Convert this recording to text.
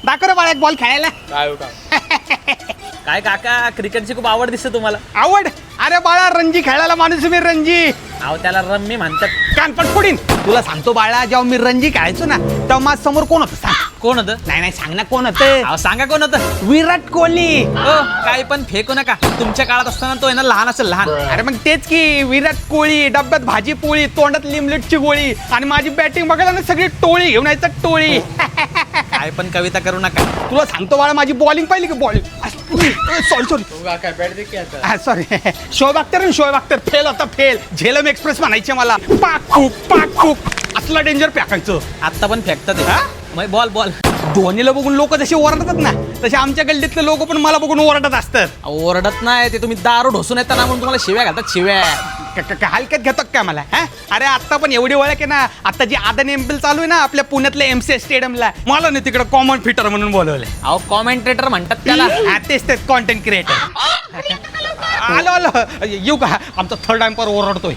दाखव रे बाळा एक बॉल खेळायला. काय हो का काय काका क्रिकेटची खूप आवड दिसते तुम्हाला. आवड? अरे बाळा रणजी खेळायला माणूस मी रणजी. अहो त्याला रम्मी म्हणतात. कानपट फोडीन. तुला सांगतो बाळा जेव्हा मी रणजी खेळायचो ना तेव्हा माझ्या समोर कोण होतं सांग. कोण होतं? नाही सांग ना कोण होतं. अहो सांगा कोण होतं. विराट कोहली. काही पण फेकू नका. तुमच्या काळात असताना तो आहे ना लहान असेल लहान. अरे मग तेच की विराट कोहली डब्यात भाजी पोळी तोंडात लिमलेटची गोळी आणि माझी बॅटिंग बघायला ना सगळी टोळी घेऊन यायचं टोळी. काय पण कविता करू नका. तुला सांगतो बाळा माझी बॉलिंग पाहिली की bowling sorry sorry Shoaib Akhtar fail होता फेल. झेलम एक्सप्रेस म्हणायचे मला. पाक असला डेंजर फेकायचं. आत्ता पण फेकतात हा? मग बॉल धोनीला बघून लोक जसे ओरडतात ना तसे आमच्या गल्लीतले लोक पण मला बघून ओरडत असतात. ओरडत नाही ते तुम्ही दारू ढोसून येता ना म्हणून तुम्हाला शिव्या घालतात शिव्या. हलक्यात घेतात काय मला हा? अरे आता पण एवढी ओळख आहे ना. आता जी आदानी एम्पिल चालू आहे ना आपल्या पुण्यातल्या MC स्टेडियमला मला नाही तिकडे कॉमन फिटर म्हणून बोलवलंय. अहो कॉमेंटेटर म्हणतात त्याला. तेच कॉन्टेंट क्रिएटर. आलो येऊ का आमचा थर्ड टाइम पर ओरडतोय.